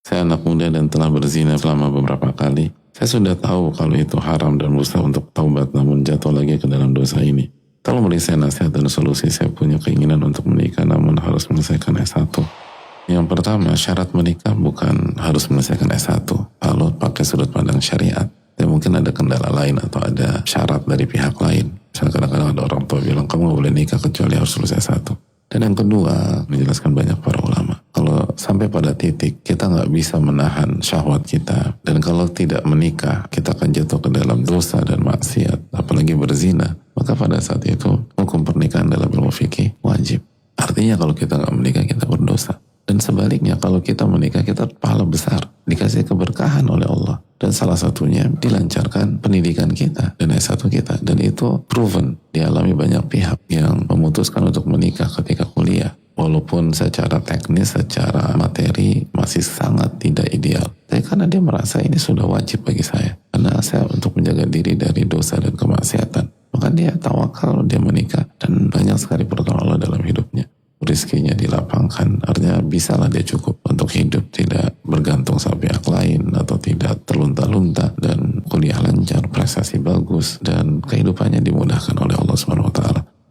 Saya anak muda dan telah berzina selama beberapa kali. Saya sudah tahu kalau itu haram dan berusaha untuk taubat, namun jatuh lagi ke dalam dosa ini. Tolong beri saya nasihat dan solusi. Saya punya keinginan untuk menikah namun harus menyelesaikan S1. Yang pertama, syarat menikah bukan harus menyelesaikan S1. Kalau pakai sudut pandang syariat, ya mungkin ada kendala lain atau ada syarat dari pihak lain. Misalnya kadang-kadang ada orang tua bilang, kamu gak boleh nikah kecuali harus lulus S1. Dan yang kedua, menjelaskan banyak para ulama, kalau sampai pada titik kita nggak bisa menahan syahwat kita, dan kalau tidak menikah kita akan jatuh ke dalam dosa dan maksiat, apalagi berzina, maka pada saat itu hukum pernikahan dalam ilmu fikih wajib. Artinya kalau kita nggak menikah kita berdosa. Dan sebaliknya kalau kita menikah kita pahala besar, dikasih keberkahan oleh Allah. Dan salah satunya dilancarkan pendidikan kita dan S1 kita. Dan itu proven, dialami banyak pihak yang memutuskan untuk menikah ketika kuliah. Walaupun secara teknis, secara materi masih sangat tidak ideal. Tapi karena dia merasa ini sudah wajib bagi saya. Karena saya untuk menjaga diri dari dosa dan kemaksiatan. Maka dia tawakal, dia menikah. Dan banyak sekali pertolongan Allah dalam hidupnya. Rizkinya dilapangkan, artinya bisalah dia cukup untuk hidup, tidak bergantung sama pihak lain atau tidak terlunta-lunta, dan kuliah lancar, prestasi bagus, dan kehidupannya dimudahkan oleh Allah SWT.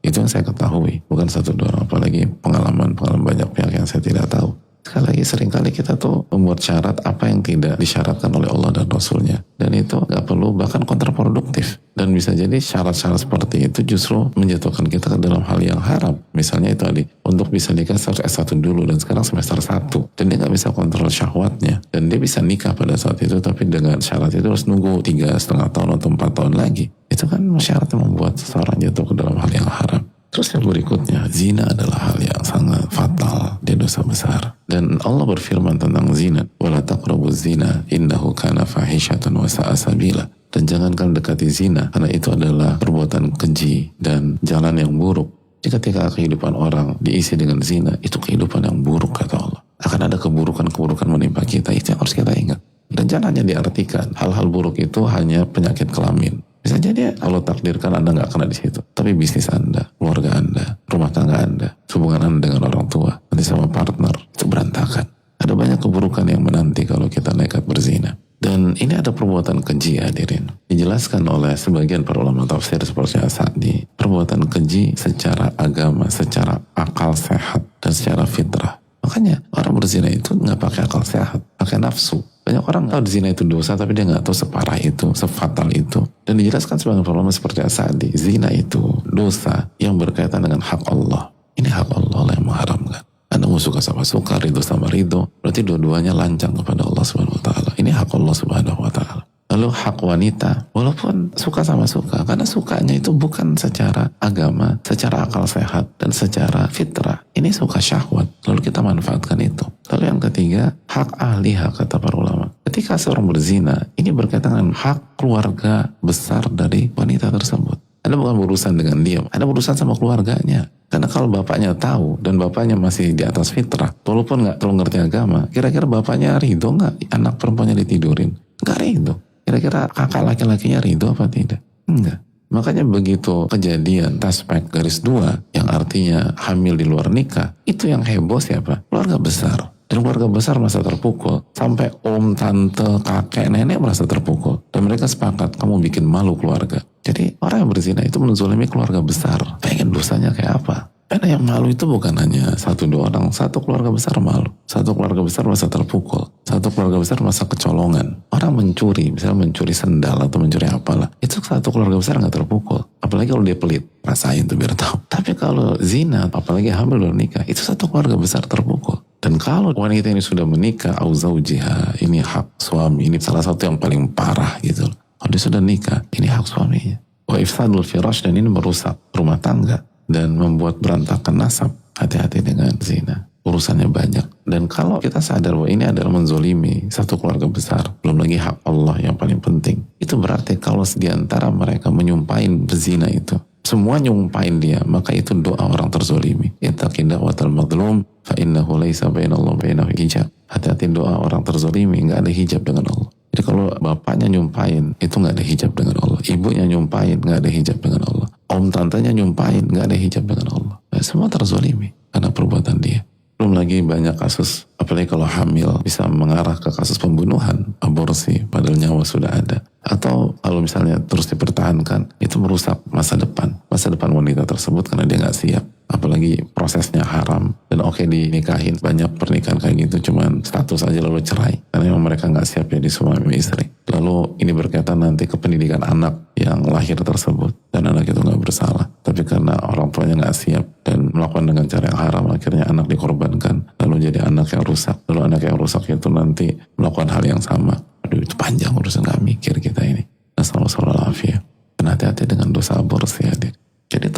Itu yang saya ketahui, bukan satu dua orang, apalagi pengalaman banyak pihak yang saya tidak tahu. Sekali lagi, seringkali kita tuh membuat syarat apa yang tidak disyaratkan oleh Allah dan Rasulnya. Dan itu gak perlu, bahkan kontraproduktif. Dan bisa jadi syarat-syarat seperti itu justru menjatuhkan kita ke dalam hal yang haram. Misalnya itu tadi, untuk bisa nikah harus S1 dulu, dan sekarang semester 1. Dan dia gak bisa kontrol syahwatnya. Dan dia bisa nikah pada saat itu, tapi dengan syarat itu harus nunggu 3,5 tahun atau 4 tahun lagi. Itu kan syarat yang membuat seseorang jatuh ke dalam hal yang haram. Terus yang berikutnya, zina adalah hal yang sangat fatal, dia dosa besar. Dan Allah berfirman tentang zina, wala taqrabuz zina innahu kana fahishatan wa sa'a sabila. Dan jangan kalian dekati zina, karena itu adalah perbuatan keji dan jalan yang buruk. Jadi ketika kehidupan orang diisi dengan zina, itu kehidupan yang buruk kata Allah. Akan ada keburukan-keburukan menimpa kita, itu yang harus kita ingat. Dan jangan hanya diartikan hal-hal buruk itu hanya penyakit kelamin. Bisa jadi Allah takdirkan Anda nggak kena di situ, tapi bisnis Anda, keluarga Anda, rumah tangga Anda, hubungan Anda dengan orang tua, nanti sama partner, itu berantakan. Ada banyak keburukan yang menanti kalau kita nekat berzina. Dan ini ada perbuatan keji, hadirin. Dijelaskan oleh sebagian para ulama tafsir seperti As-Sa'di, perbuatan keji secara agama, secara akal sehat, dan secara fitrah. Makanya orang berzina itu nggak pakai akal sehat, pakai nafsu. Banyak orang tahu zina itu dosa, tapi dia nggak tahu separah itu, sefatal itu. Dan dijelaskan sebagian ulama seperti As-Sa'di, zina itu dosa yang berkaitan dengan hak Allah. Ini hak Allah yang mengharamkan. Anda mau suka sama suka, ridho sama ridho, berarti dua-duanya lancang kepada Allah Subhanahu Wa Taala. Ini hak Allah Subhanahu Wa Taala. Lalu hak wanita, walaupun suka sama suka, karena sukanya itu bukan secara agama, secara akal sehat, dan secara fitrah. Ini suka syahwat, lalu kita manfaatkan itu. Lalu yang ketiga, hak ahli hak, kata para ulama. Ketika seorang berzina, ini berkaitan dengan hak keluarga besar dari wanita tersebut. Anda bukan berurusan dengan dia, Anda berurusan sama keluarganya. Karena kalau bapaknya tahu, dan bapaknya masih di atas fitrah, walaupun nggak terlalu ngerti agama, kira-kira bapaknya ridho nggak anak perempuannya ditidurin? Nggak ridho. Kira-kira kakak laki-lakinya ridho apa tidak? Enggak. Makanya begitu kejadian taspek garis 2 yang artinya hamil di luar nikah, itu yang heboh siapa? Keluarga besar. Dan keluarga besar merasa terpukul. Sampai om, tante, kakek, nenek merasa terpukul. Dan mereka sepakat, kamu bikin malu keluarga. Jadi orang yang berzina itu menzolimi keluarga besar. Pengen dosanya kayak apa? Karena yang malu itu bukan hanya 1-2 orang, satu keluarga besar malu, satu keluarga besar merasa terpukul, satu keluarga besar merasa kecolongan. Orang mencuri, misalnya mencuri sendal atau mencuri apalah, itu satu keluarga besar nggak terpukul. Apalagi kalau dia pelit, rasain tuh biar tahu. Tapi kalau zina, apalagi hamil dan nikah, itu satu keluarga besar terpukul. Dan kalau wanita ini sudah menikah, auzaujiha, ini hak suami, ini salah satu yang paling parah gitu. Kalau dia sudah nikah, ini hak suaminya. Wa ifsadul firash, dan ini merusak rumah tangga dan membuat berantakan nasab. Hati-hati dengan zina, urusannya banyak. Dan kalau kita sadar bahwa ini adalah menzolimi satu keluarga besar, belum lagi hak Allah yang paling penting, itu berarti kalau diantara mereka menyumpahin berzina itu, semua nyumpahin dia, maka itu doa orang terzolimi. Ittaqi da'watal madlum fa innahu laisa bainallahi wa bainahu hijab. Hati-hati doa orang terzolimi, nggak ada hijab dengan Allah. Jadi kalau bapaknya nyumpahin, itu nggak ada hijab dengan Allah. Ibunya nyumpahin, nggak ada hijab dengan Allah. Om tantenya nyumpahin, nggak ada hijab dengan Allah. Semua terzolimi karena perbuatan dia. Belum lagi banyak kasus, apalagi kalau hamil, bisa mengarah ke kasus pembunuhan, aborsi, padahal nyawa sudah ada. Atau kalau misalnya terus dipertahankan, itu merusak masa depan wanita tersebut karena dia nggak siap. Apalagi prosesnya haram. Dan oke dinikahin, banyak pernikahan kayak gitu, cuman status aja lalu cerai. Karena memang mereka nggak siap jadi suami istri. Lalu ini berkaitan nanti ke pendidikan anak yang lahir tersebut. Dan anak itu nggak bersalah. Tapi karena orang tuanya nggak siap dan melakukan dengan cara yang haram, akhirnya anak dikorbankan. Lalu jadi anak yang rusak. Lalu anak yang rusak itu nanti melakukan hal yang sama. Aduh itu panjang urusan, nggak mikir kita ini. Nasallallahu alaihi wasallam. Dan hati-hati dengan dosa aborsi, adik. Jadi